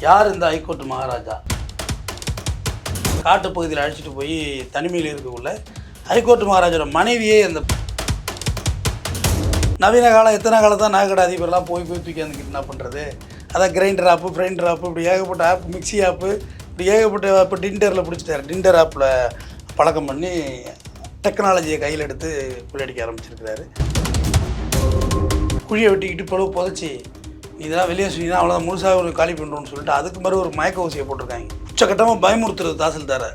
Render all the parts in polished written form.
யார் இந்த ஹைகோர்ட் மகாராஜா? காட்டுப்பகுதியில் அழைச்சிட்டு போய் தனிமையில் இருக்கக்குள்ள ஹைகோர்ட் மகாராஜோட மனைவியே அந்த நவீன காலம் எத்தனை காலம் தான் நகைக்கடை அதிபர்லாம் போய் தூக்கி வந்துக்கிட்டு என்ன பண்ணுறது? அதான் கிரைண்டர் ஆப்பு, ஃப்ரைண்டர் ஆப்பு, இப்படி ஏகப்பட்ட ஆப், மிக்சி ஆப்பு, இப்படி ஏகப்பட்ட இப்போ டிண்டரில் பிடிச்சிட்டாரு. டிண்டர் ஆப்பில் பழக்கம் பண்ணி டெக்னாலஜியை கையில் எடுத்து கொள்ளையடிக்க ஆரம்பிச்சிருக்கிறாரு. குழியை வெட்டிக்கிட்டு பழுவு புதைச்சி இதெல்லாம் வெளியே சொன்னீங்கன்னா அவ்வளோதான் முழுசாக ஒரு காலி பண்ணுறோன்னு சொல்லிட்டு அதுக்கு மாதிரி ஒரு மயக்க ஊசியை போட்டிருக்காங்க. உச்சக்கட்டமாக பயமுறுத்துறது தாசில்தாரை.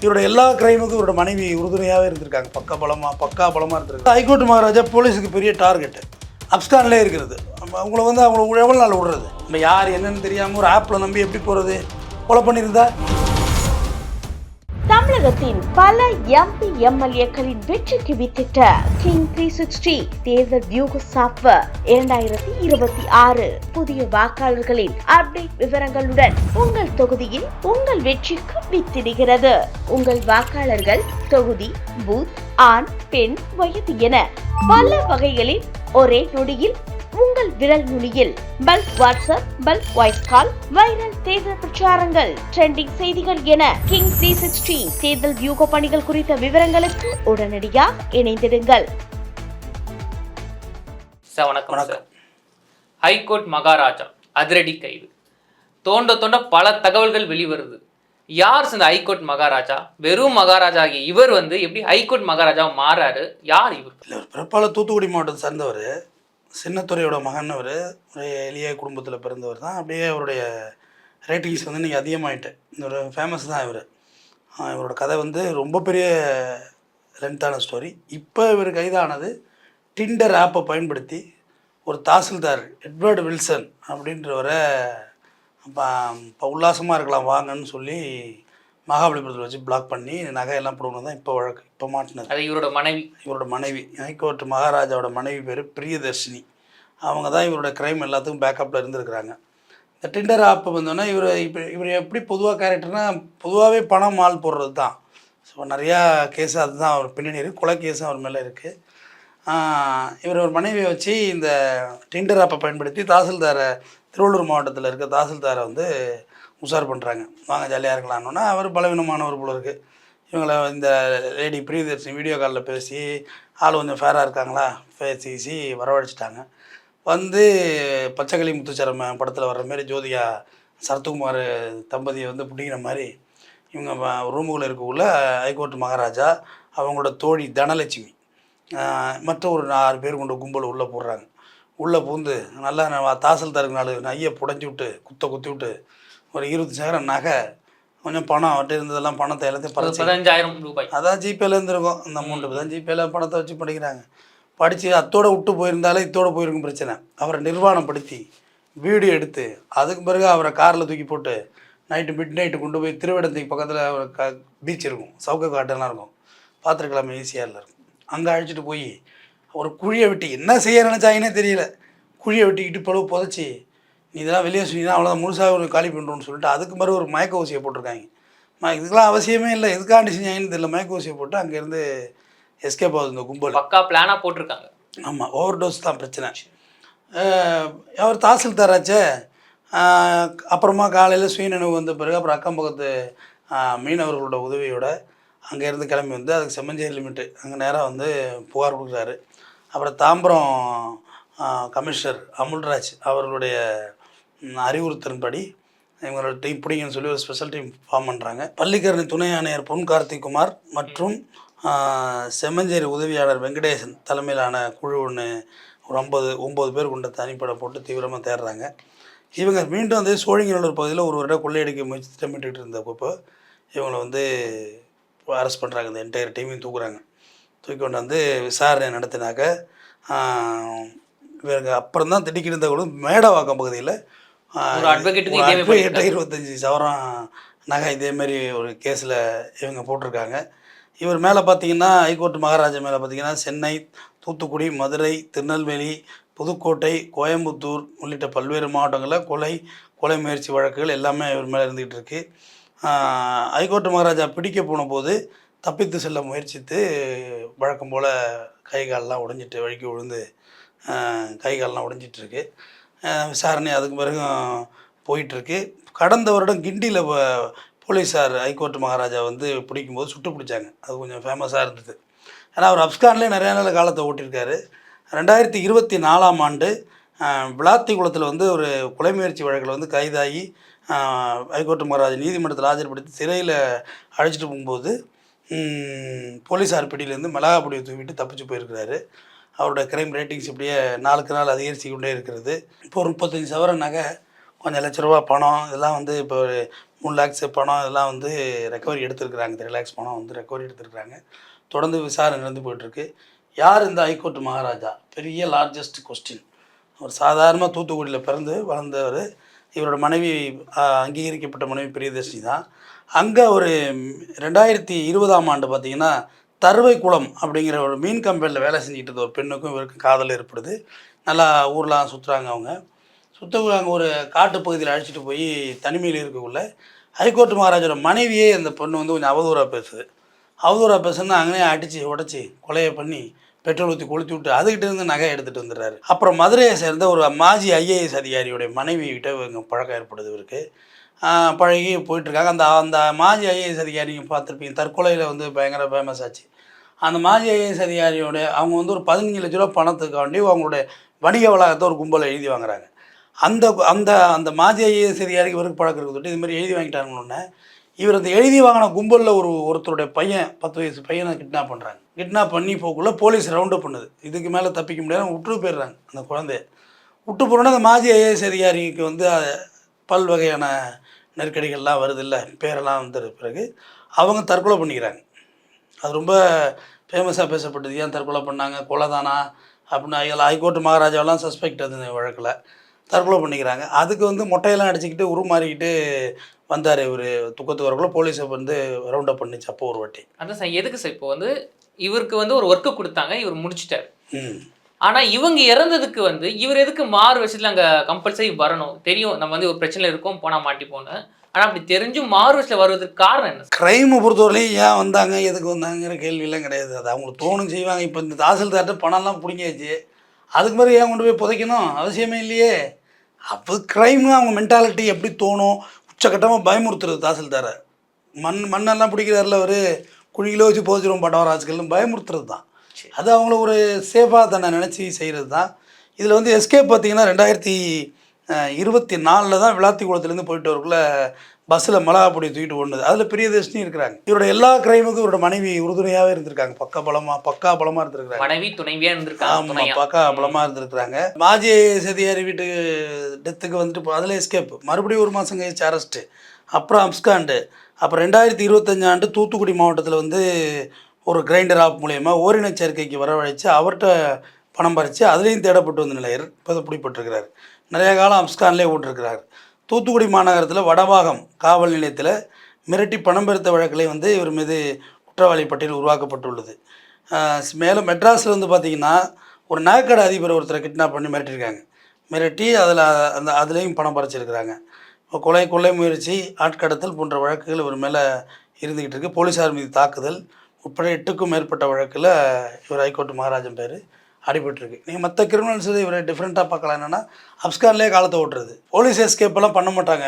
இவரோட எல்லா கிரைமுக்கும் இவரோட மனைவி உறுதுணையாகவே இருந்திருக்காங்க. பக்கா பலமாக இருந்திருக்காங்க. ஹைகோர்ட் மகாராஜா போலீஸுக்கு பெரிய டார்கெட்டு. அப்ஸ்டான்லேயே இருக்கிறது. அவங்கள அவங்கள எவ்வளோ நாள் விடுறது? நம்ம யார் என்னன்னு தெரியாமல் ஒரு ஆப்பில் நம்பி எப்படி போகிறது? கொலை பண்ணியிருந்தா? தமிழகத்தின் பல எம்பி எம்எல்ஏக்களின் வெற்றிக்கு வித்திட்ட கிங் 360 தேர்தல் வியூக சாப்ட்வேர் 2026 புதிய வாக்காளர்களின் அப்டேட் விவரங்களுடன் உங்கள் தொகுதியில் உங்கள் வெற்றிக்கு வித்திடுகிறது. உங்கள் வாக்காளர்கள் தொகுதி, பூத், ஆண், பெண், வயது என பல வகைகளில் ஒரே நொடியில் உங்கள் விரல் நுனியில் bulk WhatsApp, bulk voice call, viral தேர்தல் பிரச்சாரங்கள், ட்ரெண்டிங் செய்திகள் என கிங் 360 தேர்தல் வியூக பணிகள் குறித்த விவரங்களுக்கு உடனடியாக இணைந்திடுங்கள். வணக்கம் சார். ஹைகோர்ட் மகாராஜா அதிரடி கைது. தோண்ட பல தகவல்கள் வெளிவருது. யார் இந்த ஹைகோர்ட் மகாராஜா? வெறும் மகாராஜா ஆகிய இவர் எப்படி ஹைகோர்ட் மகாராஜா மாறாரு? யார் இவர்? பிறப்பால தூத்துக்குடி மாவட்டத்தை சேர்ந்தவர். சின்னத்துறையோட மகன். அவர் ஒரு எளிய குடும்பத்தில் பிறந்தவர் தான். அப்படியே அவருடைய ரேட்டிங்ஸ் இன்றைக்கி அதிகமாகிட்டு ஒரு ஃபேமஸ் தான் இவர். இவரோட கதை ரொம்ப பெரிய லென்த்தான ஸ்டோரி. இப்போ இவர் கைதானது டிண்டர் ஆப்பை பயன்படுத்தி ஒரு தாசில்தார் எட்வர்டு வில்சன் அப்படின்றவரை இப்போ உல்லாசமாக இருக்கலாம் வாங்கன்னு சொல்லி மகாபலிபுரத்தில் வச்சு பிளாக் பண்ணி நகையெல்லாம் போடணும் தான் இப்போ வழக்கு. இப்போ மாட்டினது அது இவரோட மனைவி ஹைகோர்ட் மகாராஜாவோட மனைவி பேர் பிரியதர்ஷினி. அவங்க தான் இவரோட க்ரைம் எல்லாத்துக்கும் பேக்கப்பில் இருந்திருக்கிறாங்க. இந்த டிண்டர் ஆப் வந்தோன்னா இவர் எப்படி பொதுவாக கேரக்டர்னால் பொதுவாகவே பணம் மால் போடுறது தான். ஸோ நிறையா கேஸு அதுதான் அவர் பின்னணி இருக்குது. கொலை கேஸும் அவர் மேலே இருக்குது. இவர் ஒரு மனைவியை வச்சு இந்த டிண்டர் ஆப்பை பயன்படுத்தி தாசில்தாரை, திருவள்ளூர் மாவட்டத்தில் இருக்க தாசில்தாரை உஷார் பண்ணுறாங்க. வாங்க ஜாலியாக இருக்கலாம்னா அவர் பலவீனமானவர் போல இருக்குது. இவங்களை இந்த லேடி பிரியதர்ஷினி வீடியோ காலில் பேசி ஆள் கொஞ்சம் ஃபேராக இருக்காங்களா பேசி வரவழைச்சிட்டாங்க. பச்சைக்கிளி முத்துச்சரம் படத்தில் வர்ற மாதிரி ஜோதிகா சரத்குமார் தம்பதியை பிடிக்கிற மாதிரி இவங்க ரூமுக்குள்ளே இருக்கக்குள்ள ஹைகோர்ட் மகாராஜா அவங்களோட தோழி தனலட்சுமி மற்ற ஒரு 6 பேர் கொண்டு கும்பல் உள்ளே போடுறாங்க. உள்ளே பூந்து நல்லா தாசில்தாருக்கு 4 நையை புடஞ்சி விட்டு குத்தி விட்டு ஒரு 20,000 நகை, கொஞ்சம் பணம் அவர்கிட்ட இருந்ததெல்லாம் பணத்தை எல்லாத்தையும் 15,000 ரூபாய் அதான் ஜிபேலேருந்து இருக்கும். அந்த அமௌண்ட்டு தான் ஜிபேல பணத்தை வச்சு படிக்கிறாங்க. படித்து அத்தோடு விட்டு போயிருந்தாலே இத்தோடு போயிருக்கும் பிரச்சனை. அவரை நிர்வாணப்படுத்தி வீடியோ எடுத்து அதுக்கு பிறகு அவரை காரில் தூக்கி போட்டு மிட் நைட்டு கொண்டு போய் திருவிடத்துக்கு பக்கத்தில் ஒரு பீச் இருக்கும், சவுக்க காட்டெல்லாம் இருக்கும், பார்த்துருக்கலாமே ஈஸியாக இருக்கும். அங்கே அழைச்சிட்டு போய் ஒரு குழியை வெட்டி என்ன செய்ய நினச்சாங்கன்னே தெரியல. குழியை வெட்டிக்கிட்டு பழுவு புதைச்சி இதெல்லாம் வெளியே சொன்னீங்கன்னா அவ்வளோதான் முழுசாக ஒரு காலி பண்ணுறோன்னு சொல்லிட்டு அதுக்கு மாதிரி ஒரு மயக்க ஊசியை போட்டிருக்காங்க. இதுக்கெல்லாம் அவசியமே இல்லை, எதுக்காண்டி செஞ்சாங்கன்னு தெரியல. மயக்க ஊசியை போட்டு அங்கேருந்து எஸ்கேப் ஆகுது இந்த கும்பல். பக்கா பிளானாக போட்டிருக்காங்க. ஆமாம், ஓவர் டோஸ் தான் பிரச்சனை. அவர் தாசில்தாராச்சே. அப்புறமா காலையில் சுயநினைவு வந்த பிறகு அப்புறம் அக்கம் பக்கத்து மீனவர்களோட உதவியோட அங்கேருந்து கிளம்பி அதுக்கு செம்மஞ்சேரி லிமிட்டு அங்கே நேராக புகார் கொடுக்குறாரு. அப்புறம் தாம்பரம் கமிஷனர் அமுல்ராஜ் அவர்களுடைய அறிவுறுத்தலின்படி இவங்களோட டீம் பிடிங்கன்னு சொல்லி ஒரு ஸ்பெஷல் டீம் ஃபார்ம் பண்ணுறாங்க. பள்ளிக்கரணை துணை ஆணையர் பொன் கார்த்திக்குமார் மற்றும் செம்மஞ்சேரி உதவியாளர் வெங்கடேசன் தலைமையிலான குழு ஒன்று ஒரு 9 பேர் கொண்ட தனிப்படை போட்டு தீவிரமாக தேடுறாங்க. இவங்க மீண்டும் சோழிங்கநல்லூர் பகுதியில் ஒரு வருடம் கொள்ளையடிக்க முயற்சி திட்டமிட்டு இருந்தப்போ இவங்களை அரெஸ்ட் பண்ணுறாங்க. இந்த என்டையர் டீமையும் தூக்குறாங்க. தூக்கி கொண்டு விசாரணை நடத்தினாக்க இவருக்கு அப்புறம் தான் திடுக்கிட்டு கூட மேடவாக்கம் பகுதியில் 25 சவரம் நகை இதேமாரி ஒரு கேஸில் இவங்க போட்டிருக்காங்க. இவர் மேலே பார்த்திங்கன்னா ஹைகோர்ட் மகாராஜா மேலே பார்த்திங்கன்னா சென்னை, தூத்துக்குடி, மதுரை, திருநெல்வேலி, புதுக்கோட்டை, கோயம்புத்தூர் உள்ளிட்ட பல்வேறு மாவட்டங்களில் கொலை முயற்சி வழக்குகள் எல்லாமே இவர் மேலே இருந்துகிட்டு இருக்குது. ஹைகோர்ட் மகாராஜா பிடிக்க போன போது தப்பித்து செல்ல முயற்சித்து வழக்கம் போல் கை காலெலாம் உடைஞ்சிட்டு வழுக்கி விழுந்து கை காலெலாம் உடைஞ்சிட்ருக்கு. விசாரணை அதுக்கு பிறகும் போயிட்டுருக்கு. கடந்த வருடம் கிண்டியில் போலீஸார் ஹைகோர்ட் மகாராஜா வந்து பிடிக்கும்போது சுட்டு பிடிச்சாங்க. அது கொஞ்சம் ஃபேமஸாக இருந்தது. ஏன்னா அவர் அப்ஸ்கான்லேயே நிறையா நாள் காலத்தை ஓட்டியிருக்காரு. 2024ஆம் ஆண்டு விளாத்திக்குளத்தில் வந்து ஒரு கொலை முயற்சி வழக்கில் வந்து கைதாகி ஹைகோர்ட் மகாராஜா நீதிமன்றத்தில் ஆஜர்படுத்தி சிறையில் அழைச்சிட்டு போகும்போது போலீஸார் பிடியிலேருந்து மிளகா பொடியை தூக்கிட்டு தப்பிச்சு போயிருக்கிறாரு. அவரோட கிரைம் ரேட்டிங்ஸ் இப்படியே நாளுக்கு நாள் அதிகரித்து கொண்டே இருக்கிறது. இப்போ ஒரு 35 சவரன் நகை, கொஞ்சம் லட்ச ரூபா பணம், இதெல்லாம் வந்து இப்போ ஒரு 3 லேக்ஸ் பணம் இதெல்லாம் வந்து ரெக்கவரி எடுத்துருக்குறாங்க. 3 லேக்ஸ் பணம் வந்து ரெக்கவரி எடுத்துருக்குறாங்க. தொடர்ந்து விசாரணை நடந்து போயிட்டுருக்கு. யார் இந்த ஹைகோர்ட் மகாராஜா? பெரிய லார்ஜஸ்ட் கொஸ்டின். அவர் சாதாரணமாக தூத்துக்குடியில் பிறந்து வளர்ந்தவர். இவரோட மனைவி அங்கீகரிக்கப்பட்ட மனைவி பிரியதர்ஷினி தான். அங்கே ஒரு 2020ஆம் ஆண்டு பார்த்திங்கன்னா தருவைக்குளம் அப்படிங்கிற ஒரு மீன் கம்பெனியில் வேலை செஞ்சுட்டு இருந்த ஒரு பெண்ணுக்கும் இவருக்கும் காதல் ஏற்படுது. நல்லா ஊர்லாம் சுற்றுறாங்க. அவங்க அங்கே ஒரு காட்டுப்பகுதியில் அழைச்சிட்டு போய் தனிமையில் இருக்கக்குள்ள ஹைகோர்ட் மகாராஜோட மனைவியே அந்த பொண்ணு வந்து கொஞ்சம் அவதூறாக பேசுது. அவதூறாக பேசுனா அங்கேயே அடித்து உடச்சி கொலையை பண்ணி பெட்ரோல் ஊற்றி கொளுத்தி விட்டு அதுக்கிட்ட இருந்து நகை எடுத்துகிட்டு வந்துடுறாரு. அப்புறம் மதுரையை சேர்ந்த ஒரு மாஜி ஐஏஎஸ் அதிகாரியுடைய மனைவிகிட்ட இவங்க பழக்கம் ஏற்படுது. இவருக்கு பழகி போயிட்டுருக்காங்க. அந்த மாஜி ஐஏஎஸ் அதிகாரிங்க பார்த்துருப்பீங்க, தற்கொலையில் வந்து பயங்கர ஃபேமஸ் ஆச்சு. அந்த மாஜி ஐஏஎஸ் அதிகாரியோட அவங்க வந்து ஒரு 15 லட்ச ரூபா பணத்துக்காண்டி அவங்களுடைய வணிக வளாகத்தை ஒரு கும்பலை எழுதி வாங்குறாங்க. அந்த அந்த அந்த மாஜி ஐஏஎஸ் அதிகாரிக்கு இவருக்கு பழக்கம் இருக்கிறது இதுமாதிரி எழுதி வாங்கிட்டாங்கன்னு இவர் அந்த எழுதி வாங்கின கும்பலில் ஒருத்தருடைய பையன் 10 வயசு பையனை கிட்னாப் பண்ணுறாங்க. கிட்னாப் பண்ணி போக்குள்ளே போலீஸ் ரவுண்டப் பண்ணுது. இதுக்கு மேலே தப்பிக்க முடியாது, விட்டு போயிடுறாங்க. அந்த குழந்தைய விட்டு போனோன்னா அந்த மாஜி ஐஏஎஸ் அதிகாரிக்கு வந்து பல்வகையான நெருக்கடிகள்லாம் வருது இல்லை, பேரெல்லாம் வந்த பிறகு அவங்க தற்கொலை பண்ணிக்கிறாங்க. அது ரொம்ப ஃபேமஸாக பேசப்பட்டது. ஏன் தற்கொலை பண்ணாங்க, கொலை தானா அப்படின்னு ஹைகோர்ட் மகாராஜாவெல்லாம் சஸ்பெக்ட் அது வழக்கில் தற்கொலை பண்ணிக்கிறாங்க. அதுக்கு வந்து மொட்டையெல்லாம் அடிச்சுக்கிட்டு உருமாறிக்கிட்டு வந்தார் இவர். துக்கத்துக்கு வரக்குள்ள போலீஸை வந்து ரவுண்ட் அப் பண்ணிச்சு அப்போ ஒரு வாட்டி. அதான் சார், எதுக்கு சார் இப்போ வந்து இவருக்கு வந்து ஒரு ஒர்க்கு கொடுத்தாங்க, இவர் முடிச்சிட்டார். ஆனால் இவங்க இறந்ததுக்கு வந்து இவர் எதுக்கு மாறு விஷயத்தில் அங்கே கம்பல்சரி வரணும்? தெரியும் நம்ம வந்து ஒரு பிரச்சனையில் இருக்கோம், போனால் மாட்டி போனேன். ஆனால் அப்படி தெரிஞ்சும் மாறு விஷயத்தில் வருவதற்கு காரணம் என்ன? க்ரைமை பொறுத்தவரையிலையும் ஏன் வந்தாங்க, எதுக்கு வந்தாங்கிற கேள்வியெல்லாம் கிடையாது. அது அவங்களுக்கு தோணும் செய்வாங்க. இப்போ இந்த தாசில்தார்ட்ட பணம்லாம் பிடிங்கியாச்சு, அதுக்கு மாதிரி ஏன் கொண்டு போய் புதைக்கணும்? அவசியமே இல்லையே. அப்போ க்ரைமு அவங்க மென்டாலிட்டி எப்படி தோணும்? உச்சக்கட்டமாக பயமுறுத்துறது தாசில்தாரை. மண்ணெல்லாம் பிடிக்கிறாரில்ல அவர், குழியில் வச்சு போதிச்சிடும் பட்டவராஜுக்கள்னு பயமுறுத்துறது தான். அது அவங்கள ஒரு சேஃபாக தன்னை நினச்சி செய்கிறது தான். இதில் வந்து எஸ்கேப் பார்த்திங்கன்னா 2024 தான் விளாத்திக்குளத்துலேருந்து போயிட்டு வரக்குள்ள பஸ்ஸில் மிளகா பொடி தூக்கிட்டு ஓடுனது. அதில் பிரியதர்ஷினி இருக்கிறாங்க. இவரோட எல்லா கிரைமுக்கும் இவரோட மனைவி உறுதுணையாகவே இருந்திருக்காங்க. பக்கா பலமாக இருந்திருக்காங்க. மனைவி துணைவியாக இருந்திருக்காங்க. ஆமாம், பக்கா பலமாக இருந்திருக்கிறாங்க. மாஜி சதியாரி வீட்டு டெத்துக்கு வந்துட்டு அதில் எஸ்கேப், மறுபடியும் 1 மாதம் கழிச்சு அரெஸ்ட்டு, அப்புறம் அப்ஸ்காண்டு. அப்புறம் 2025 ஆண்டு தூத்துக்குடி மாவட்டத்தில் வந்து ஒரு கிரைண்டர் ஆப் மூலயமா ஓரின சேர்க்கைக்கு வரவழைச்சு அவர்கிட்ட பணம் பறித்து அதுலேயும் தேடப்பட்டு வந்த நிலையர் இப்போ பிடிப்பட்டிருக்கிறார். நிறைய காலம் அப்ஸ்கான்லேயே ஓட்டிருக்கிறார். தூத்துக்குடி மாநகரத்தில் வடபாகம் காவல் நிலையத்தில் மிரட்டி பணம் பெருத்த வழக்கிலே வந்து இவர் மீது குற்றவாளி பட்டியல் உருவாக்கப்பட்டுள்ளது. மேலும் மெட்ராஸில் வந்து பார்த்திங்கன்னா ஒரு நகைக்கடை அதிபர் ஒருத்தரை கிட்னாப் பண்ணி மிரட்டியிருக்காங்க. மிரட்டி அதுலேயும் பணம் பறிச்சிருக்கிறாங்க. இப்போ கொள்ளை முயற்சி, ஆட்கடத்தல் போன்ற வழக்குகள் இவர் மேலே இருந்துக்கிட்டு இருக்குது. போலீஸார் மீது தாக்குதல் உட்பட 8க்கும் மேற்பட்ட வழக்கில் இவர் ஹைகோர்ட் மகாராஜன் பேர் அடிபட்டுருக்கு. நீங்கள் மற்ற கிரிமினல்ஸ் இவரை டிஃப்ரெண்ட்டாக பார்க்கலாம். என்னென்னா அப்ஸ்கான்லேயே காலத்தை ஓட்டுறது, போலீஸ் எஸ்கேப்பெல்லாம் பண்ண மாட்டாங்க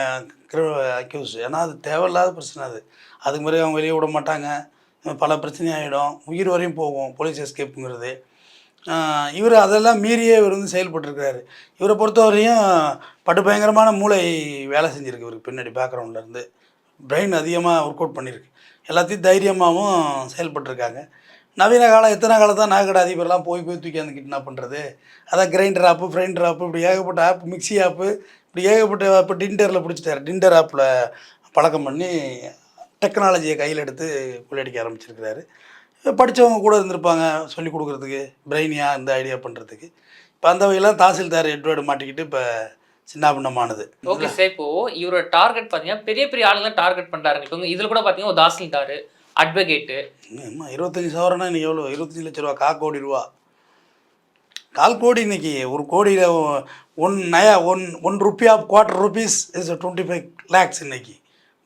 அக்யூஸ். ஏன்னா அது தேவையில்லாத பிரச்சனை. அதுக்கு மாதிரி அவங்க வெளியே விட மாட்டாங்க, பல பிரச்சனையாகிடும், உயிர் வரையும் போகும் போலீஸ் எஸ்கேப்புங்கிறது. இவர் அதெல்லாம் மீறியே இவர் வந்து செயல்பட்டுருக்கிறாரு. இவரை பொறுத்தவரையும் படுபயங்கரமான மூளை வேலை செஞ்சுருக்கு. இவருக்கு பின்னாடி பேக்ரவுண்ட்லேருந்து பிரெயின் அதிகமாக ஒர்க் அவுட் பண்ணியிருக்கு. எல்லாத்தையும் தைரியமாகவும் செயல்பட்டுருக்காங்க. நவீன காலம் எத்தனை காலம் தான் நகைக்கடை அதிபர்லாம் போய் தூக்கி அந்த கிட்னாப் பண்ணுறது. அதான் கிரைண்டர் ஆப்பு, ஃப்ரைண்டர் ஆப்பு, இப்படி ஏகப்பட்ட ஆப், மிக்சி ஆப்பு, இப்படி ஏகப்பட்ட ஆப்பு. டிண்டரில் பிடிச்சிட்டாரு. டிண்டர் ஆப்பில் பழக்கம் பண்ணி டெக்னாலஜியை கையில் எடுத்து கொள்ளையடிக்க ஆரம்பிச்சிருக்கிறாரு. படித்தவங்க கூட இருந்திருப்பாங்க சொல்லிக் கொடுக்குறதுக்கு, பிரெயினியாக இந்த ஐடியா பண்ணுறதுக்கு. இப்போ அந்த வகையில் தாசில்தார் எட்வர்டு மாட்டிக்கிட்டு இப்போ சின்னாபின்னமானது. ஓகே சார், இப்போது இவரோட டார்கெட் பார்த்தீங்கன்னா பெரிய பெரிய ஆளுங்களாம் டார்கெட் பண்ணுறாங்க. இப்போ இதில் கூட பார்த்தீங்கன்னா ஒரு தாசில்தார், அட்வொகேட்டு. 25 சவரம்னா இன்றைக்கி எவ்வளோ? 25 லட்ச ரூபா, 1/4 கோடி ரூபா. 1/4 கோடி இன்றைக்கி. 1 கோடியில் 1 ருப்பியா, குவார்ட்டர் ருபீஸ் இஸ் 25 lakhs இன்றைக்கி.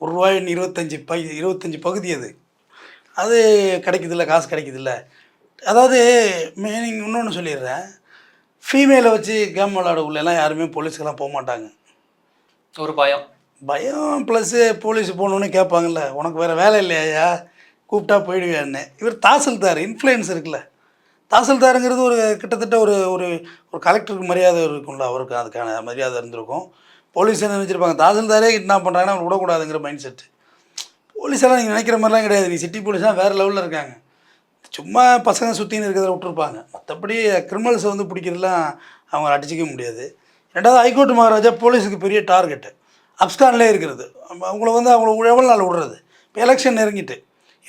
₹1 25 பகுதி. அது கிடைக்குதில்ல, காசு கிடைக்குதில்ல. அதாவது மீனிங் இன்னொன்று சொல்லிடுறேன். ஃபீமேலை வச்சு கேம் விளாட உள்ளெல்லாம் யாருமே போலீஸ்க்கெல்லாம் போக மாட்டாங்க. ஒரு பயம். பயம் ப்ளஸ்ஸு போலீஸ் போகணுன்னு கேட்பாங்கல்ல, உனக்கு வேறு வேலை இல்லையா, கூப்பிட்டா போயிடுவியான்னு. இவர் தாசில்தார், இன்ஃப்ளூயன்ஸ் இருக்குல்ல. தாசில்தாருங்கிறது ஒரு கிட்டத்தட்ட ஒரு ஒரு ஒரு கலெக்டருக்கு மரியாதை இருக்கும்ல, அவருக்கு அதுக்கான மரியாதை இருந்திருக்கும். போலீஸ் என்ன நினச்சிருப்பாங்க, தாசில்தாரே கிட்னாப் பண்ணுறாங்கன்னா அவர் விடக்கூடாதுங்கிற மைண்ட் செட்டு. போலீஸெல்லாம் நீங்கள் நினைக்கிற மாதிரிலாம் கிடையாது. நீ சிட்டி போலீஸ்லாம் வேறு லெவலில் இருக்காங்க. சும்மா பசங்க சுற்றின்னு இருக்கிறத விட்டுருப்பாங்க. மற்றபடி கிரிமினல்ஸை வந்து பிடிக்கிறதுலாம் அவங்க அடிச்சிக்க முடியாது. ரெண்டாவது ஹைகோர்ட் மகாராஜா போலீஸுக்கு பெரிய டார்கெட்டு அப்ஸ்கான்லேயே இருக்கிறது. அவங்கள வந்து அவங்கள எவ்வளோ நாள் விடுறது. இப்போ எலெக்ஷன் நெருங்கிட்டு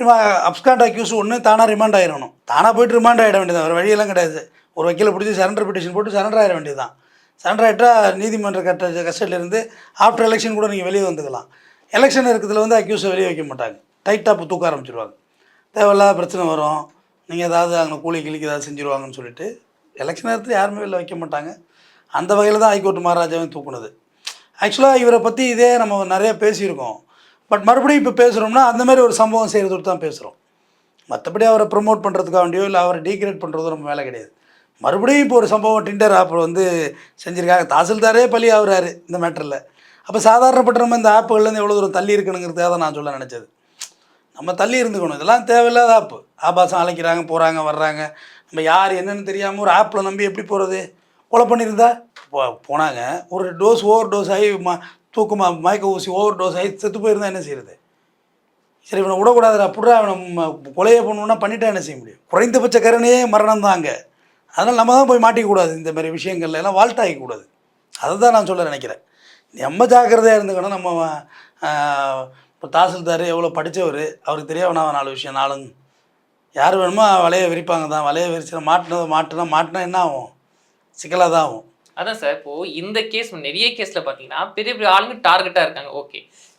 இவன் அப்ஸ்காண்ட் அக்யூஸ் ஒன்று தானாக ரிமாண்ட் ஆகிடணும். தானாக போய்ட்டு ரிமாண்ட் ஆகிட வேண்டியது, வேறு வழியெல்லாம் கிடையாது. ஒரு வக்கீலை பிடிச்சி சரண்டர் பெட்டிஷன் போட்டு சரண்டர் ஆகிட வேண்டியது தான். சரண்டர் ஆகிட்டால் நீதிமன்ற கஸ்டடியிலேருந்து ஆஃப்டர் எலெக்ஷன் கூட நீங்கள் வெளியே வந்துக்கலாம். எலெக்ஷன் இருக்கிறதுல வந்து அக்யூஸை வெளியே வைக்க மாட்டாங்க, டைட்டாக தூக்க ஆரம்பிச்சிருவாங்க. தேவையில்லாத பிரச்சனை வரும், நீங்கள் ஏதாவது அங்கே கூலி கிளிக்கு ஏதாவது செஞ்சுருவாங்கன்னு சொல்லிட்டு எலெக்ஷன் நேரத்தில் யாருமே வெளில வைக்க மாட்டாங்க. அந்த வகையில் தான் ஹைகோர்ட் மகாராஜாவையும் தூக்குனது. ஆக்சுவலாக இவரை பற்றி இதே நம்ம நிறைய பேசியிருக்கோம். பட் மறுபடியும் இப்போ பேசுகிறோம்னா அந்தமாதிரி ஒரு சம்பவம் செய்கிறதுக்கு தான் பேசுகிறோம். மற்றபடி அவரை ப்ரமோட் பண்ணுறதுக்காக வேண்டியோ இல்லை அவரை டீக்ரேட் பண்ணுறதோ நம்ம வேலை கிடையாது. மறுபடியும் இப்போ ஒரு சம்பவம் டிண்டர் ஆப் வந்து செஞ்சுருக்காங்க. தாசில்தாரே பலி ஆகுறாரு இந்த மேட்டரில். அப்போ சாதாரணப்பட்ட நம்ம இந்த ஆப்புகள்லேருந்து எவ்வளோ தூரம் தள்ளி இருக்கணுங்கிறதுக்காக தான் நான் சொல்ல நினச்சது. நம்ம தள்ளி இருந்துக்கணும். இதெல்லாம் தேவையில்லாத ஆப்பு. ஆபாசம் அழைக்கிறாங்க, போகிறாங்க, வர்றாங்க. நம்ம யார் என்னென்னு தெரியாமல் ஒரு ஆப்பில் நம்பி எப்படி போகிறது? கொலை பண்ணியிருந்தா போனாங்க, ஒரு டோஸ் ஓவர் டோஸ் ஆகி மயக்க ஊசி ஓவர் டோஸ் ஆகி செத்து போயிருந்தா என்ன செய்கிறது? சரி, இவனை விடக்கூடாது, அப்படின்னா அவனை கொலையை பண்ணணுன்னா பண்ணிட்டா என்ன செய்ய முடியும்? குறைந்தபட்ச கருணையே மரணம் தான் அங்கே. அதனால் நம்ம தான் போய் மாட்டிக்கக்கூடாது. இந்த மாதிரி விஷயங்கள்ல எல்லாம் வால்ட் ஆகிக்கூடாது. அதை தான் நான் சொல்ல நினைக்கிறேன். நம்ம ஜாக்கிரதையாக இருந்துக்கணும். நம்ம இப்போ தாசில்தார் எவ்வளோ படித்தவர், அவருக்கு தெரியாம 4 விஷயம். நாளுங்க யார் வேணுமோ வலையை விரிப்பாங்க தான். வலையை விரிச்சு மாட்டினா என்ன ஆகும்? சிக்கலாக தான் ஆகும். அதான் சார், இப்போ இந்த கேஸ் நிறைய கேஸ்ல பாத்தீங்கன்னா பெரிய பெரிய ஆளுங்க டார்கெட்டா இருக்காங்க. ஓகே,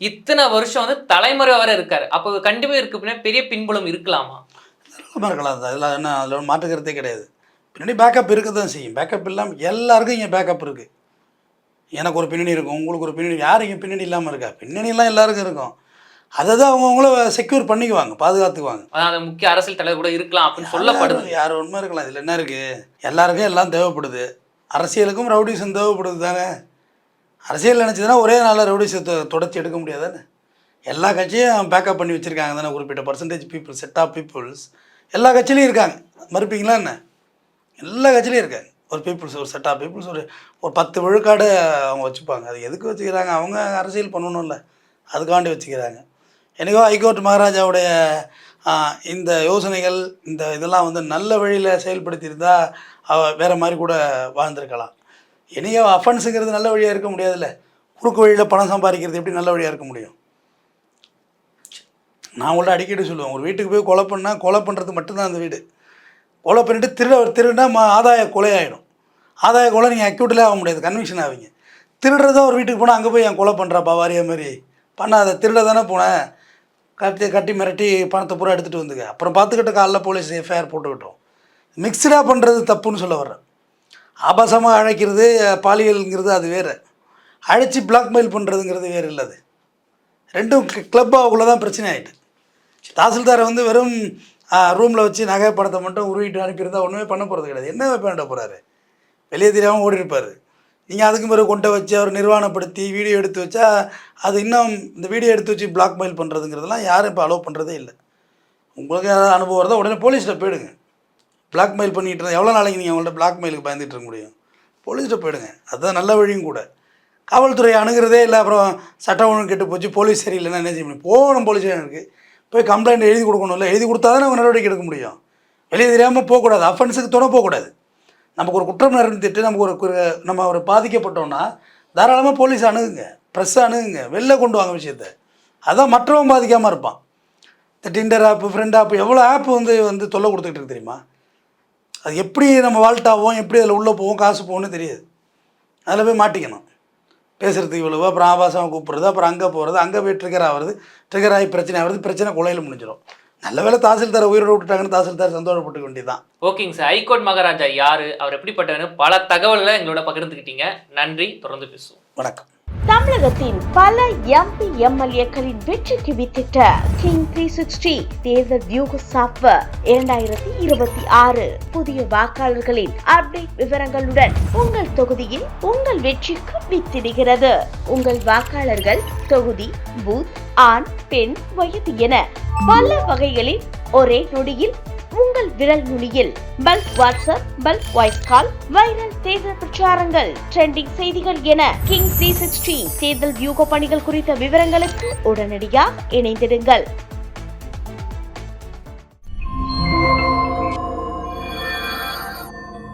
இத்தனை வருஷம் வந்து தலைமுறை வர இருக்காரு. அப்போ கண்டிப்பா இருக்கு பெரிய பின்புலம் இருக்கலாமா? தாராளமாக இருக்கலாம். அதில் என்ன, அதில் மாற்றுக்கிறதே கிடையாது. பின்னாடி பேக்கப் இருக்க தான் செய்யும். பேக்கப் இல்லாமல் எல்லாருக்கும் இங்கே பேக்கப் இருக்குது. எனக்கு ஒரு பின்னணி இருக்கும், உங்களுக்கு ஒரு பின்னணி. யார் இங்கே பின்னணி இல்லாமல் இருக்கா? பின்னணிலாம் எல்லாருக்கும் இருக்கும். அதை தான் அவங்கவுங்கள செக்யூர் பண்ணிக்குவாங்க, பாதுகாத்துக்குவாங்க. அதாவது முக்கிய அரசியல் தலைவர் கூட இருக்கலாம் அப்படின்னு சொல்லப்படுது. யார் உண்மை இருக்கலாம். இதில் என்ன இருக்குது? எல்லாருக்கும் எல்லாம் தேவைப்படுது. அரசியலுக்கும் ரவுடிசம் தேவைப்படுது தானே. அரசியல் நினச்சதுன்னா ஒரே நாளில் ரவுடிசத்தை தொடச்சி எடுக்க முடியாது தானே. எல்லா கட்சியும் பேக்கப் பண்ணி வச்சுருக்காங்க தானே. குறிப்பிட்ட percentage people, set of peoples எல்லா கட்சியிலையும் இருக்காங்க. மறுப்பீங்களா என்ன? எல்லா கட்சியிலையும் இருக்காங்க. ஒரு பீப்புள்ஸ், ஒரு செட் ஆஃப் பீப்புள்ஸ், ஒரு 10 விழுக்காடு அவங்க வச்சுப்பாங்க. அது எதுக்கு வச்சுக்கிறாங்க? அவங்க அரசியல் பண்ணணும்ல, அதுக்காண்டி வச்சுக்கிறாங்க. எனக்கோ ஹைகோர்ட் மகாராஜாவுடைய இந்த யோசனைகள், இந்த இதெல்லாம் வந்து நல்ல வழியில் செயல்படுத்தியிருந்தால் வேறு மாதிரி கூட வாழ்ந்திருக்கலாம். எனக்கோ அஃபென்ஸுங்கிறது நல்ல வழியாக இருக்க முடியாதுல்ல. குறுக்கு வழியில் பணம் சம்பாதிக்கிறது எப்படி நல்ல வழியாக இருக்க முடியும்? நான் உங்கள்ட்ட அடிக்கடி சொல்லுவேன், ஒரு வீட்டுக்கு போய் கொலை பண்ணுறது மட்டும்தான் அந்த வீடு. கொலை பண்ணிவிட்டு திருடா ஆதாய கொலை ஆகிடும். ஆதாய கொலை நீங்கள் அக்யூட்டிலே ஆக முடியாது, கன்விக்ஷன் ஆவீங்க. திருடுறதான் ஒரு வீட்டுக்கு போனால் அங்கே போய் என் கொலை பண்ணுறாப்பா வாரியா மாதிரி பண்ணாத. திருட தானே போனேன், கட்டி மிரட்டி பணத்தை பூரா எடுத்துகிட்டு வந்துங்க. அப்புறம் பார்த்துக்கிட்ட காலைல போலீஸ் எஃப்ஐஆர் போட்டுக்கிட்டோம். மிக்சடாக பண்ணுறது தப்புன்னு சொல்ல வர்றேன். ஆபாசமாக அழைக்கிறது, பாலியல்ங்கிறது அது வேறு. அழைச்சி பிளாக்மெயில் பண்ணுறதுங்கிறது வேறு இல்லை. அது ரெண்டும் கிளப்பாகுள்ளே தான் பிரச்சனை ஆகிட்டு. தாசில்தாரை வந்து வெறும் ரூமில் வச்சு நகை பணத்தை மட்டும் உருவிட்டு அனுப்பியிருந்தால் ஒன்றுமே பண்ண போகிறது கிடையாது. என்ன பண்ண போகிறாரு? வெளியே தெரியாமல் ஓடி இருப்பார். நீங்கள் அதுக்கு பிறகு கொண்டை வச்சு அவர் நிர்வாணப்படுத்தி வீடியோ எடுத்து வச்சா அது இன்னும் இந்த வீடியோ எடுத்து வச்சு பிளாக்மெயில் பண்ணுறதுங்கிறதுலாம் யாரும் இப்போ அலோவ் பண்ணுறதே இல்லை. உங்களுக்கு ஏதாவது அனுபவம் இருந்தால் உடனே போலீஸில் போயிடுங்க. பிளாக்மெயில் பண்ணிகிட்டு இருந்தால் எவ்வளோ நாளைக்கு நீங்கள் அவங்கள்ட்ட பிளாக்மெயிலுக்கு பயந்துட்டு இருக்க முடியும்? போலீஸ்கிட்ட போயிடுங்க. அதுதான் நல்ல வழியும் கூட. காவல்துறை அணுகிறதே இல்லை. அப்புறம் சட்டம் ஒழுங்கு கெட்டு போச்சு, போலீஸ் சரியில்லைன்னா என்ன செய்ய முடியும்? போகணும், போலீஸ் ஸ்டேஷனுக்கு போய் கம்ப்ளைண்ட் எழுதி கொடுக்கணும். இல்லை, எழுதி கொடுத்தா தானே அவங்க நடவடிக்கை எடுக்க முடியும். வெளியே தெரியாமல் போகக்கூடாது, அஃபென்ஸுக்கு துணை போகக்கூடாது. நமக்கு ஒரு குற்றம் நடந்துட்டு நம்ம ஒரு பாதிக்கப்பட்டோன்னா தாராளமாக போலீஸ் அணுகுங்க, ப்ரெஸ்ஸை அணுகுங்க, வெளில கொண்டு வாங்க விஷயத்த. அதான் மற்றவன் பாதிக்காமல் இருப்பான். இந்த டிண்டர் ஆப்பு, ஃப்ரெண்ட் ஆப்பு, எவ்வளோ ஆப்பு வந்து தொல்லை கொடுத்துக்கிட்டு இருக்கு தெரியுமா? அது எப்படி நம்ம வால்ட்டாவோம், எப்படி அதில் உள்ளே போவோம், காசு போகணும்னு தெரியாது. அதில் போய் மாட்டிக்கணும். பேசுகிறதுக்கு இவ்வளவு, அப்புறம் ஆபாசமாக கூப்பிட்றது, அப்புறம் அங்கே போகிறது, அங்கே போய் ட்ரிகர் ஆகி பிரச்சனை ஆகிறது, பிரச்சனை கொலையில் முடிஞ்சிடும். நல்ல வேலை தாசில்தாரை உயிரோடு விட்டுட்டாங்கன்னு தாசில்தார் சந்தோஷப்பட்டுக்க வேண்டியதான். ஓகேங்க சார், ஹைகோர்ட் மகாராஜா யாரு, அவர் எப்படிப்பட்டவன்னு பல தகவல்களை எங்களோட பகிர்ந்துக்கிட்டீங்க. நன்றி, தொடர்ந்து பேசுவோம். வணக்கம். தமிழக தமிழகத்தின் பல எம்பி எம்எல்ஏக்களின் வெற்றிக்கு வித்திட்ட கிங் 360 தேர்தல் வியூக சாப்ட்வேர் 2026 புதிய வாக்காளர்களின் அப்டேட் விவரங்களுடன் உங்கள் தொகுதியில் உங்கள் வெற்றிக்கு வித்திடுகிறது. உங்கள் வாக்காளர்கள் தொகுதி, பூத், ஆண், பெண், வயது என பல வகைகளில் ஒரே நொடியில் உங்கள் விரல் நுனியில் bulk WhatsApp, bulk voice call, viral தேர்தல் பிரச்சாரங்கள், ட்ரெண்டிங் செய்திகள் என கிங் 360 தேர்தல் வியூக பணிகள் குறித்த விவரங்களுக்கு உடனடியாக இணைந்திடுங்கள்.